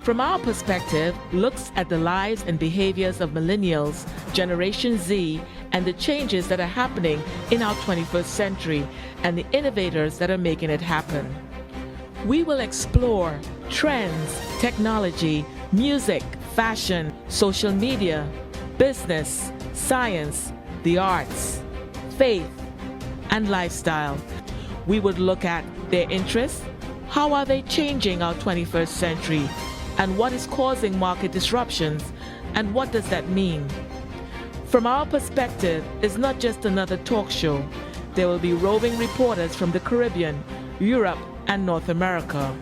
From our perspective, looks at the lives and behaviors of millennials, Generation Z, and the changes that are happening in our 21st century and the innovators that are making it happen. We will explore trends, technology, music, fashion, social media, business, science, the arts, faith, and lifestyle. We would look at their interests, how are they changing our 21st century, and what is causing market disruptions, and what does that mean? From our perspective, it's not just another talk show. There will be roving reporters from the Caribbean, Europe, and North America.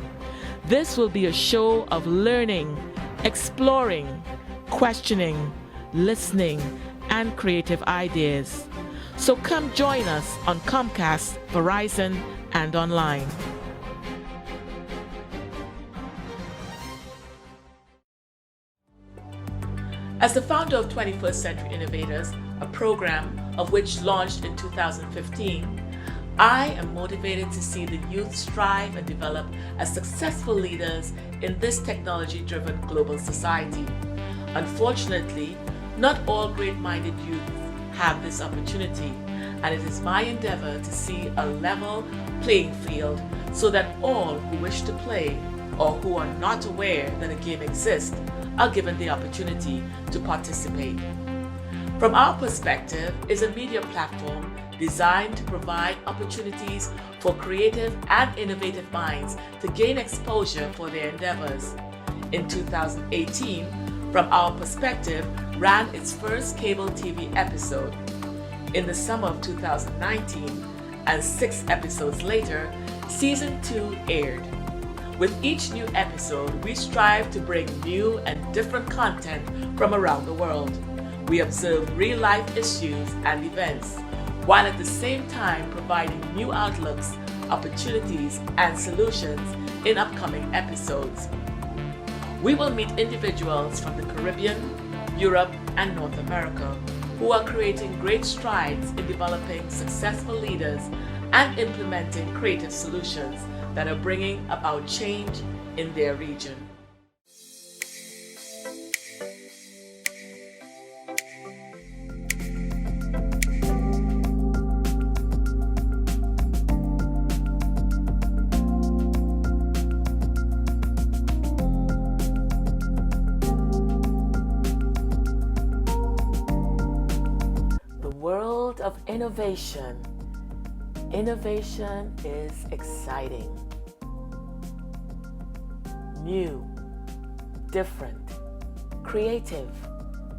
This will be a show of learning, exploring, questioning, listening, and creative ideas. So come join us on Comcast, Verizon, and online. As the founder of 21st Century Innovators, a program of which launched in 2015, I am motivated to see the youth strive and develop as successful leaders in this technology-driven global society. Unfortunately, not all great-minded youth have this opportunity, and it is my endeavor to see a level playing field so that all who wish to play or who are not aware that a game exists are given the opportunity to participate. From our perspective, is a media platform designed to provide opportunities for creative and innovative minds to gain exposure for their endeavors. In 2018, From Our Perspective ran its first cable TV episode. In the summer of 2019, and 6 episodes later, Season 2 aired. With each new episode, we strive to bring new and different content from around the world. We observe real-life issues and events, while at the same time providing new outlooks, opportunities, and solutions in upcoming episodes. We will meet individuals from the Caribbean, Europe, and North America who are creating great strides in developing successful leaders and implementing creative solutions that are bringing about change in their region. The world of innovation. Innovation is exciting. New, different, creative,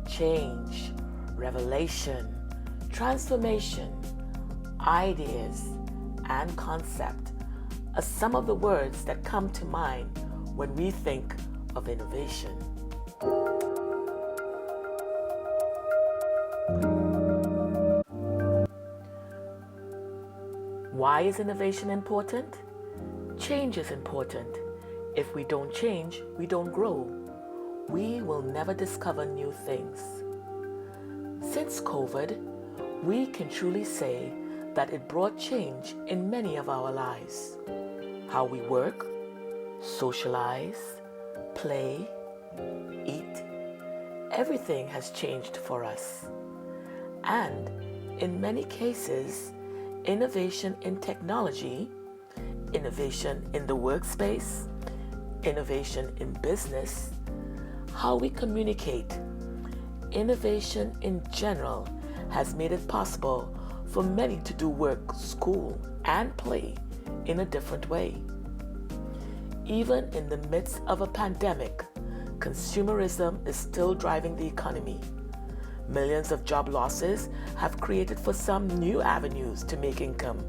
change, revelation, transformation, ideas, and concept are some of the words that come to mind when we think of innovation. Why is innovation important? Change is important. If we don't change, we don't grow. We will never discover new things. Since COVID, we can truly say that it brought change in many of our lives. How we work, socialize, play, eat, everything has changed for us. And in many cases, innovation in technology, innovation in the workspace, innovation in business, how we communicate, innovation in general has made it possible for many to do work, school, and play in a different way. Even in the midst of a pandemic, consumerism is still driving the economy. Millions of job losses have created for some new avenues to make income.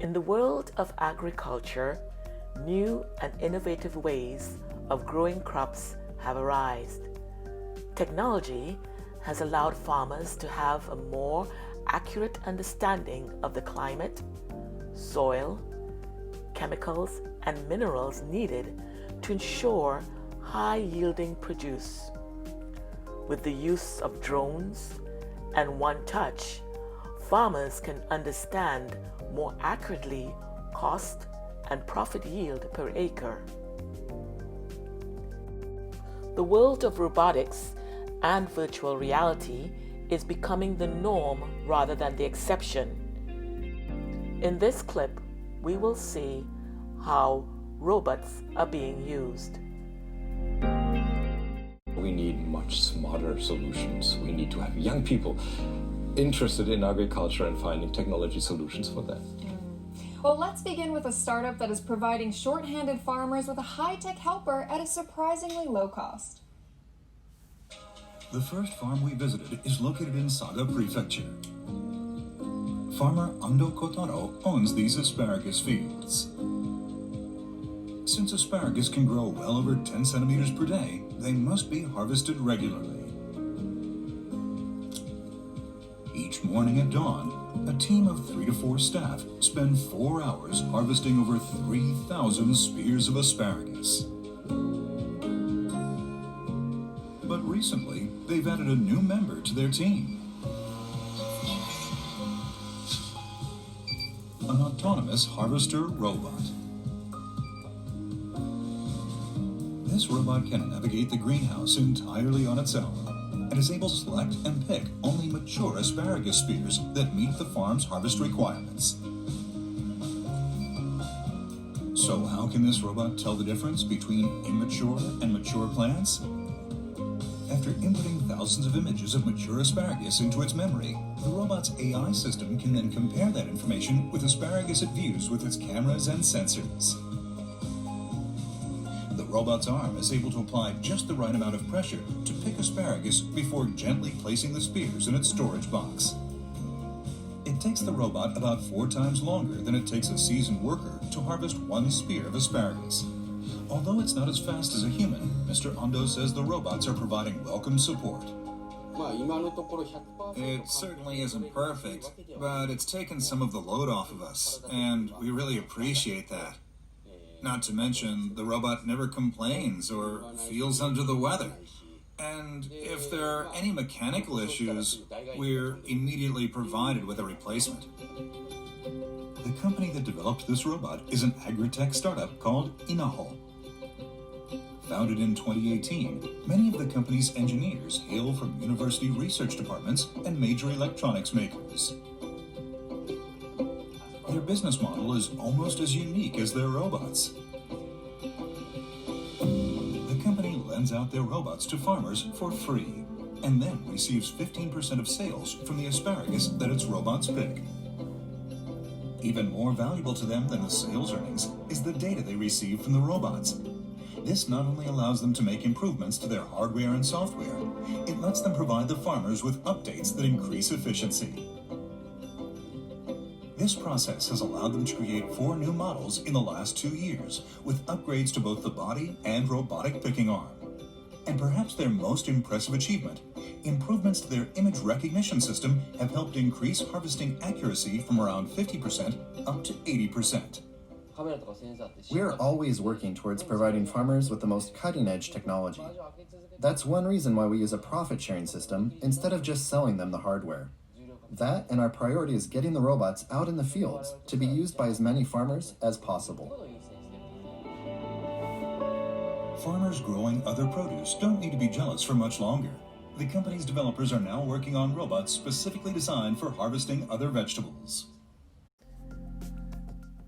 In the world of agriculture, new and innovative ways of growing crops have arisen. Technology has allowed farmers to have a more accurate understanding of the climate, soil, chemicals, and minerals needed to ensure high-yielding produce. With the use of drones, and one touch, farmers can understand more accurately cost and profit yield per acre. The world of robotics and virtual reality is becoming the norm rather than the exception. In this clip, we will see how robots are being used. We need much smarter solutions. We need to have young people interested in agriculture and finding technology solutions for that. Well, let's begin with a startup that is providing short-handed farmers with a high-tech helper at a surprisingly low cost. The first farm we visited is located in Saga Prefecture. Farmer Ando Kotaro owns these asparagus fields. Since asparagus can grow well over 10 centimeters per day, they must be harvested regularly. Each morning at dawn, a team of 3 to 4 staff spend 4 hours harvesting over 3,000 spears of asparagus. But recently, they've added a new member to their team. An autonomous harvester robot. This robot can navigate the greenhouse entirely on its own and is able to select and pick only mature asparagus spears that meet the farm's harvest requirements. So how can this robot tell the difference between immature and mature plants? After inputting thousands of images of mature asparagus into its memory, the robot's AI system can then compare that information with asparagus it views with its cameras and sensors. The robot's arm is able to apply just the right amount of pressure to pick asparagus before gently placing the spears in its storage box. It takes the robot about 4 times longer than it takes a seasoned worker to harvest 1 spear of asparagus. Although it's not as fast as a human, Mr. Ando says the robots are providing welcome support. It certainly isn't perfect, but it's taken some of the load off of us, and we really appreciate that. Not to mention, the robot never complains or feels under the weather. And if there are any mechanical issues, we're immediately provided with a replacement. The company that developed this robot is an agri-tech startup called Inaho. Founded in 2018, many of the company's engineers hail from university research departments and major electronics makers. Their business model is almost as unique as their robots. The company lends out their robots to farmers for free and then receives 15% of sales from the asparagus that its robots pick. Even more valuable to them than the sales earnings is the data they receive from the robots. This not only allows them to make improvements to their hardware and software, it lets them provide the farmers with updates that increase efficiency. This process has allowed them to create 4 new models in the last 2 years, with upgrades to both the body and robotic picking arm. And perhaps their most impressive achievement, improvements to their image recognition system have helped increase harvesting accuracy from around 50% up to 80%. We're always working towards providing farmers with the most cutting-edge technology. That's one reason why we use a profit-sharing system instead of just selling them the hardware. That and our priority is getting the robots out in the fields to be used by as many farmers as possible. Farmers growing other produce don't need to be jealous for much longer. The company's developers are now working on robots specifically designed for harvesting other vegetables.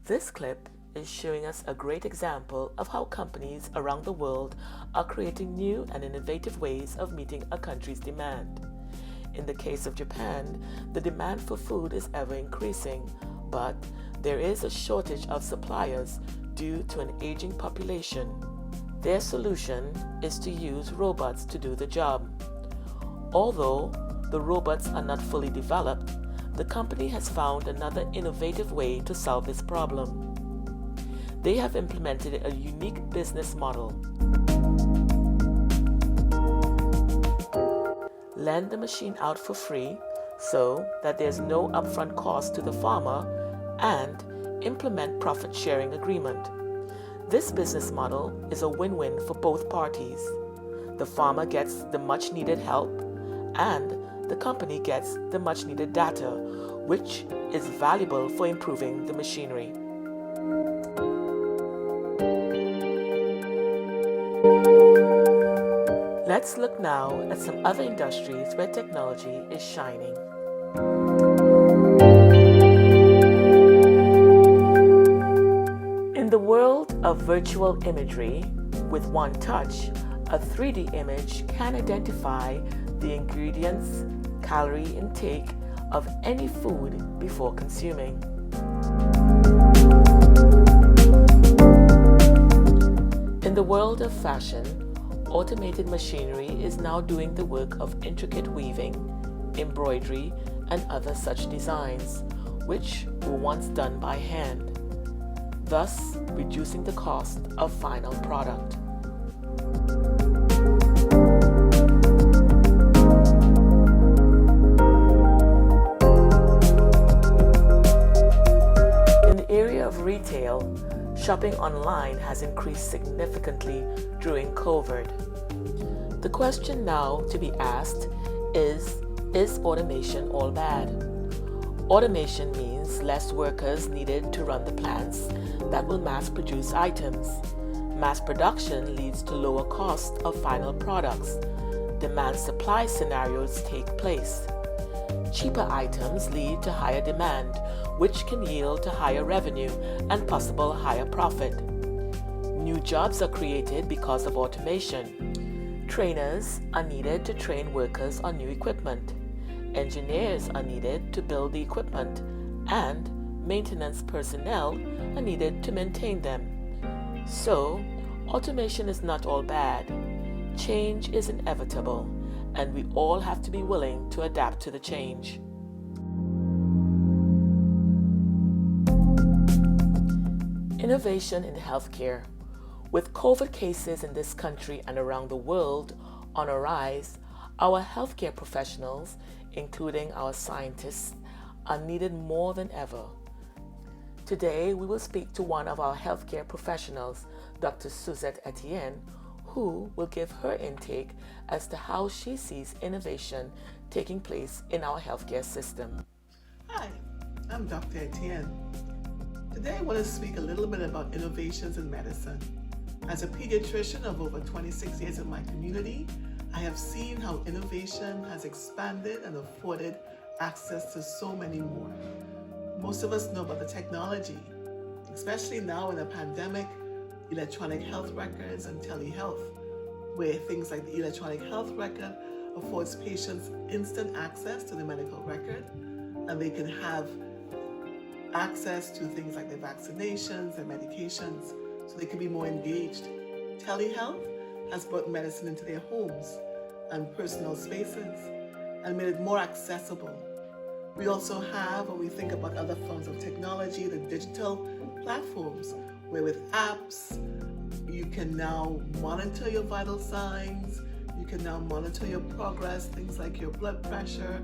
This clip is showing us a great example of how companies around the world are creating new and innovative ways of meeting a country's demand. In the case of Japan, the demand for food is ever increasing, but there is a shortage of suppliers due to an aging population. Their solution is to use robots to do the job. Although the robots are not fully developed, the company has found another innovative way to solve this problem. They have implemented a unique business model. Lend the machine out for free so that there's no upfront cost to the farmer, and implement profit-sharing agreement. This business model is a win-win for both parties. The farmer gets the much-needed help, and the company gets the much needed data, which is valuable for improving the machinery. Let's look now at some other industries where technology is shining. In the world of virtual imagery, with one touch, a 3D image can identify the ingredients, calorie intake of any food before consuming. In the world of fashion, automated machinery is now doing the work of intricate weaving, embroidery, and other such designs, which were once done by hand, thus reducing the cost of final product. In the area of retail, shopping online has increased significantly during COVID. The question now to be asked is automation all bad? Automation means less workers needed to run the plants that will mass produce items. Mass production leads to lower cost of final products. Demand-supply scenarios take place. Cheaper items lead to higher demand, which can yield to higher revenue and possible higher profit. New jobs are created because of automation. Trainers are needed to train workers on new equipment. Engineers are needed to build the equipment, and maintenance personnel are needed to maintain them. So, automation is not all bad. Change is inevitable, and we all have to be willing to adapt to the change. Innovation in healthcare. With COVID cases in this country and around the world on a rise, our healthcare professionals, including our scientists, are needed more than ever. Today, we will speak to one of our healthcare professionals, Dr. Suzette Ettienne, who will give her intake as to how she sees innovation taking place in our healthcare system. Hi, I'm Dr. Ettienne. Today I want to speak a little bit about innovations in medicine. As a pediatrician of over 26 years in my community, I have seen how innovation has expanded and afforded access to so many more. Most of us know about the technology, especially now in a pandemic, electronic health records and telehealth, where things like the electronic health record affords patients instant access to the medical record, and they can have access to things like their vaccinations and medications, so they can be more engaged. Telehealth has brought medicine into their homes and personal spaces and made it more accessible. We also have, when we think about other forms of technology, the digital platforms, where with apps, you can now monitor your vital signs, you can now monitor your progress, things like your blood pressure,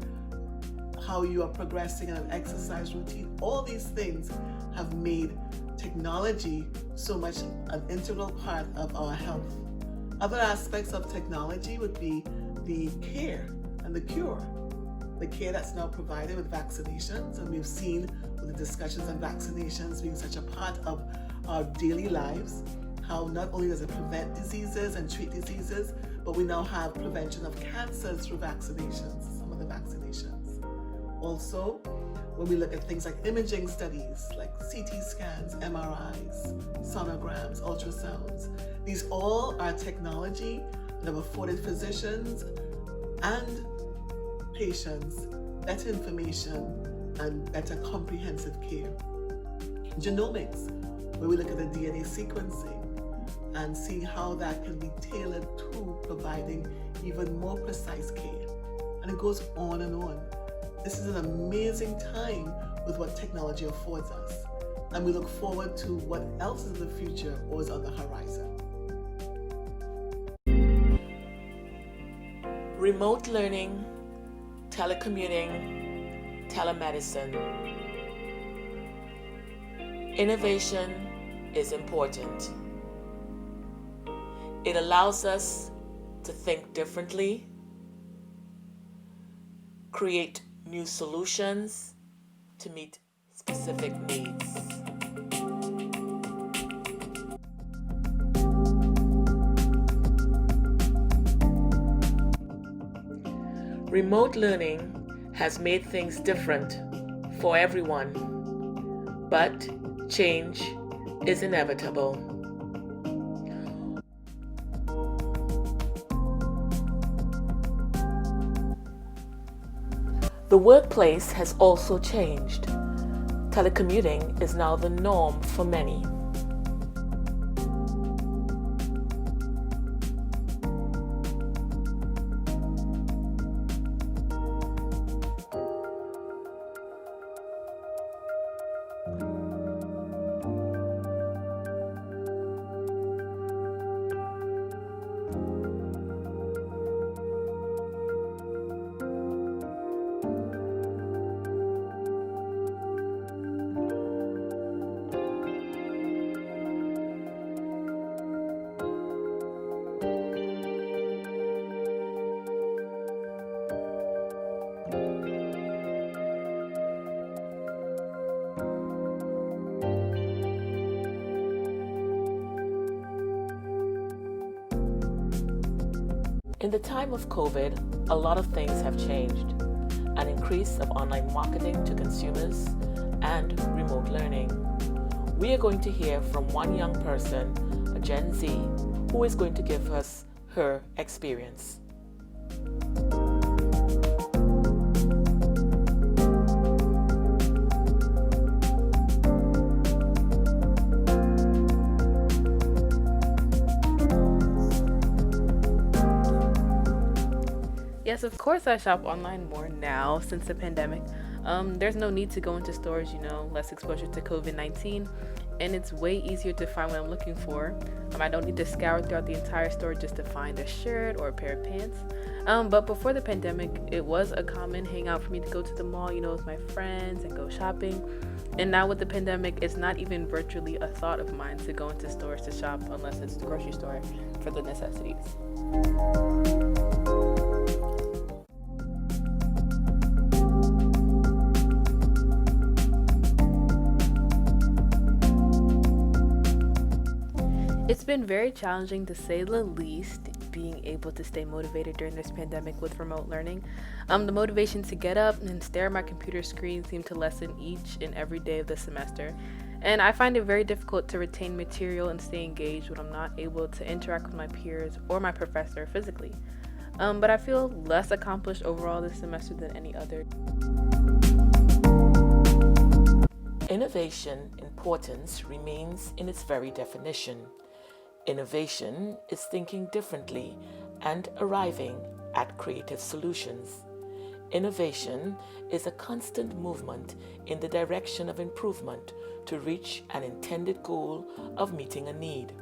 how you are progressing in an exercise routine. All these things have made technology so much an integral part of our health. Other aspects of technology would be the care and the cure. The care that's now provided with vaccinations, and we've seen with the discussions on vaccinations being such a part of our daily lives, how not only does it prevent diseases and treat diseases, but we now have prevention of cancers through vaccinations, some of the vaccinations. Also, when we look at things like imaging studies, like CT scans, MRIs, sonograms, ultrasounds, these all are technology that have afforded physicians and patients better information and better comprehensive care. Genomics, where we look at the DNA sequencing and seeing how that can be tailored to providing even more precise care. And it goes on and on. This is an amazing time with what technology affords us, and we look forward to what else is in the future or is on the horizon. Remote learning, telecommuting, telemedicine. Innovation is important. It allows us to think differently, create new solutions to meet specific needs. Remote learning has made things different for everyone, but change is inevitable. The workplace has also changed. Telecommuting is now the norm for many. In the time of COVID, a lot of things have changed. An increase of online marketing to consumers and remote learning. We are going to hear from one young person, a Gen Z, who is going to give us her experience. Yes, of course I shop online more now since the pandemic. There's no need to go into stores, less exposure to COVID-19, and it's way easier to find what I'm looking for. I don't need to scour throughout the entire store just to find a shirt or a pair of pants. But before the pandemic, it was a common hangout for me to go to the mall, with my friends and go shopping. And now with the pandemic, it's not even virtually a thought of mine to go into stores to shop unless it's the grocery store for the necessities. It's been very challenging, to say the least, being able to stay motivated during this pandemic with remote learning. The motivation to get up and stare at my computer screen seemed to lessen each and every day of the semester. And I find it very difficult to retain material and stay engaged when I'm not able to interact with my peers or my professor physically. But I feel less accomplished overall this semester than any other. Innovation importance remains in its very definition. Innovation is thinking differently and arriving at creative solutions. Innovation is a constant movement in the direction of improvement to reach an intended goal of meeting a need.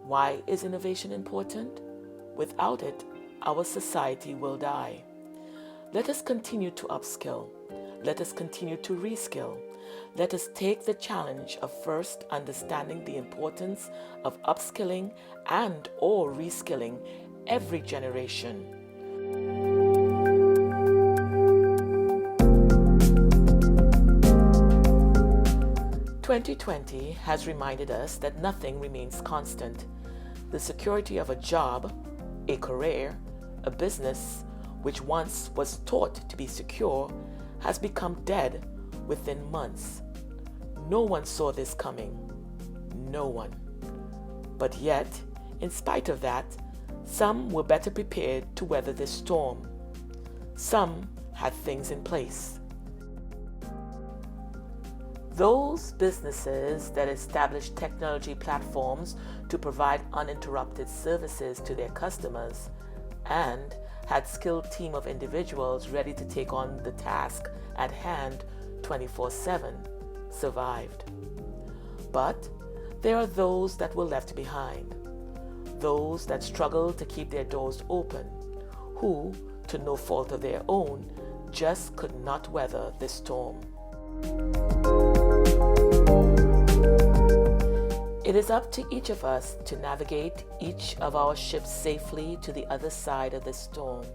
Why is innovation important? Without it, our society will die. Let us continue to upskill. Let us continue to reskill. Let us take the challenge of first understanding the importance of upskilling and or reskilling every generation. "2020 has reminded us that nothing remains constant. The security of a job, a career, a business, which once was thought to be secure, has become dead within months. No one saw this coming. No one. But yet, in spite of that, some were better prepared to weather this storm. Some had things in place. Those businesses that established technology platforms to provide uninterrupted services to their customers and had skilled team of individuals ready to take on the task at hand 24/7 survived. But there are those that were left behind, those that struggled to keep their doors open, who, to no fault of their own, just could not weather this storm. It is up to each of us to navigate each of our ships safely to the other side of this storm,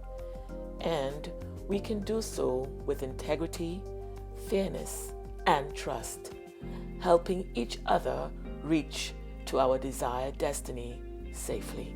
and we can do so with integrity, fairness, and trust, helping each other reach to our desired destiny safely.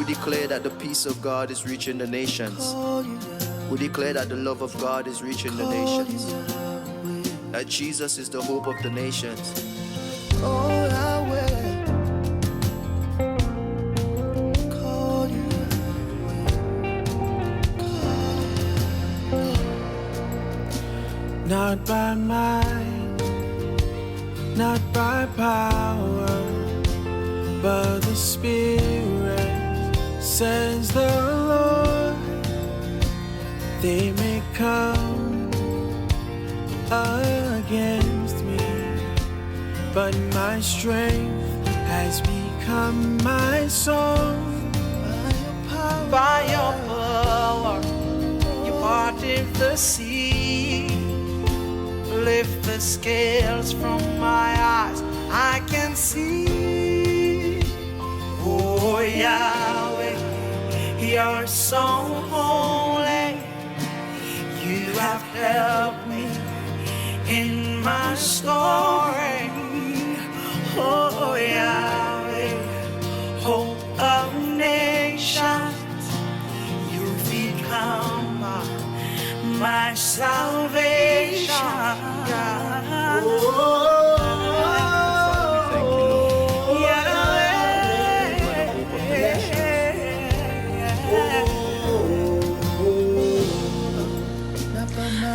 Declare that the peace of God is reaching the nations. We declare that the love of God is reaching the nations. That Jesus is the hope of the nations. Not by might, not by power, but the Spirit, says the Lord. They may come against me, but my strength has become my song. By your power, you parted the sea. Lift the scales from my eyes, I can see. Oh Yahweh, you're so holy. You have helped me in my story. Oh Yahweh, hope of nations, you've become my salvation.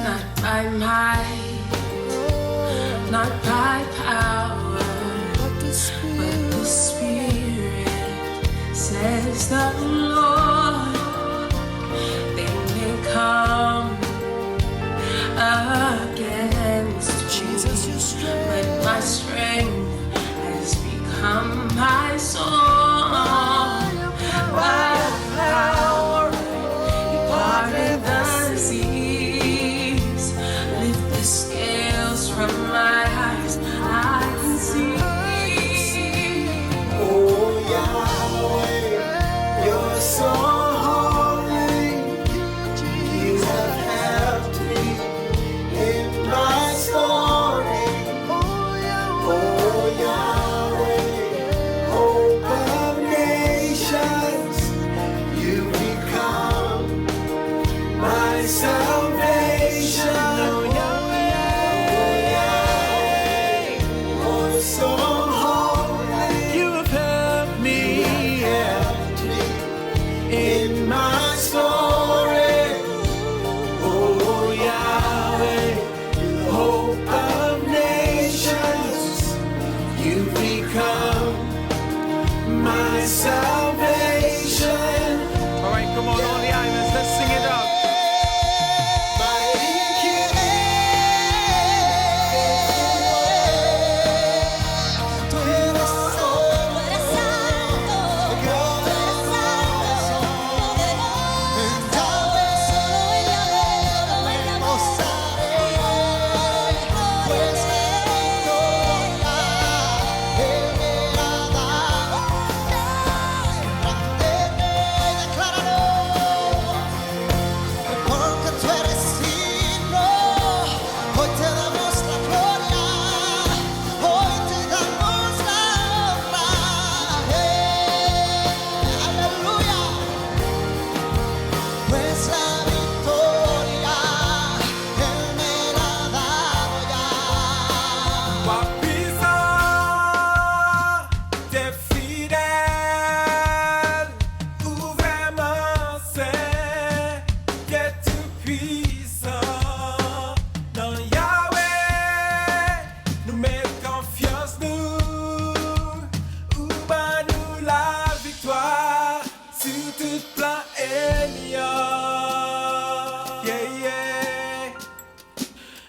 Not by might, not by power, but the Spirit, says the Lord. They may come against Jesus, but my strength has become my song. By power, you parted the seas. Lift the scales from my eyes, I can see. Oh Yahweh, you're so holy. You have helped me in my story. Oh Yahweh, hope of nations, you become my salvation. Oh Yahweh, you're so holy. You have helped me In my story, oh Yahweh, hope of nations, you become my salvation. All right, come on, all the islands, let's sing it out.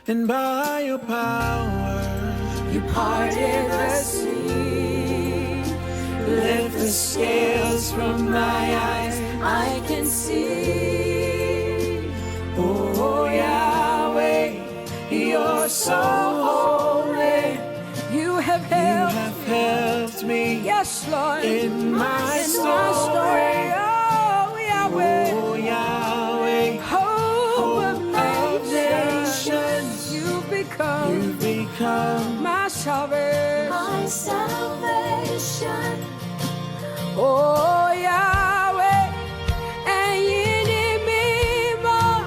and by your power, You parted the sea, lift the scales from my eyes, I can see. Oh Yahweh, you're so holy. You have helped me, yes Lord, in my story. Oh Yahweh, oh Yahweh, hope of nations. You've become my salvation. My salvation. Oh Yahweh, and you need me more.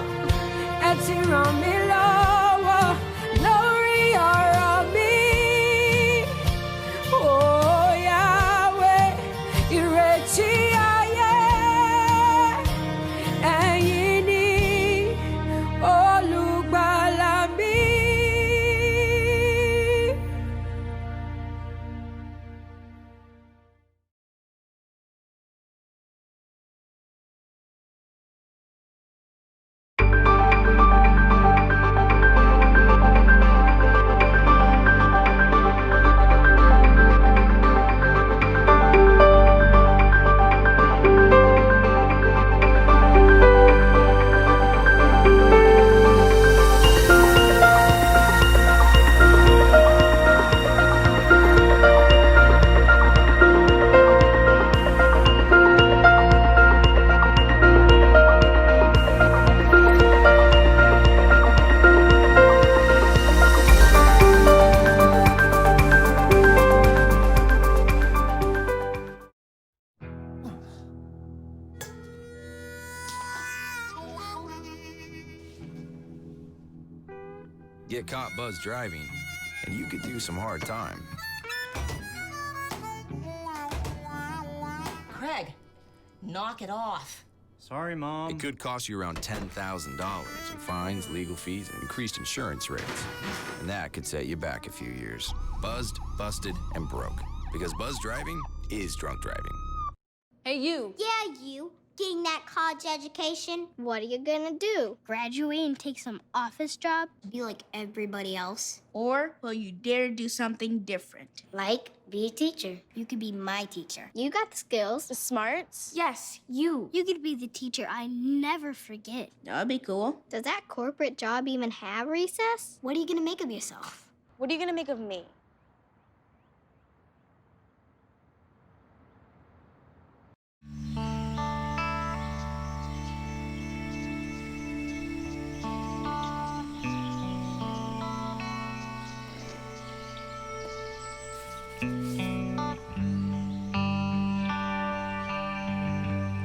And to run me lower, glory of me. Oh Yahweh, you're ready, and you need olùgbàlà mi. Get caught buzzed driving, and you could do some hard time. Craig, knock it off. Sorry, Mom. It could cost you around $10,000 in fines, legal fees, and increased insurance rates. And that could set you back a few years. Buzzed, busted, and broke. Because buzz driving is drunk driving. Hey, you. Yeah, you. Getting that college education, what are you gonna do? Graduate and take some office job? Be like everybody else? Or will you dare do something different? Like, be a teacher. You could be my teacher. You got the skills. The smarts? Yes, you. You could be the teacher I never forget. That'd be cool. Does that corporate job even have recess? What are you gonna make of yourself? What are you gonna make of me?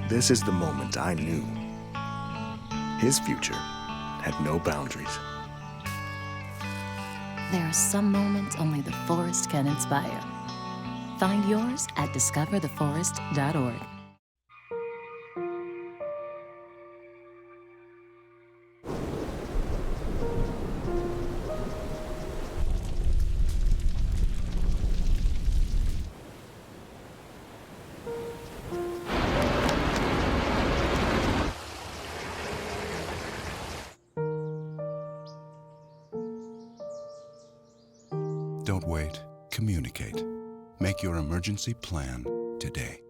This is the moment I knew. His future had no boundaries. There are some moments only the forest can inspire. Find yours at discovertheforest.org. Don't wait. Communicate. Make your emergency plan today.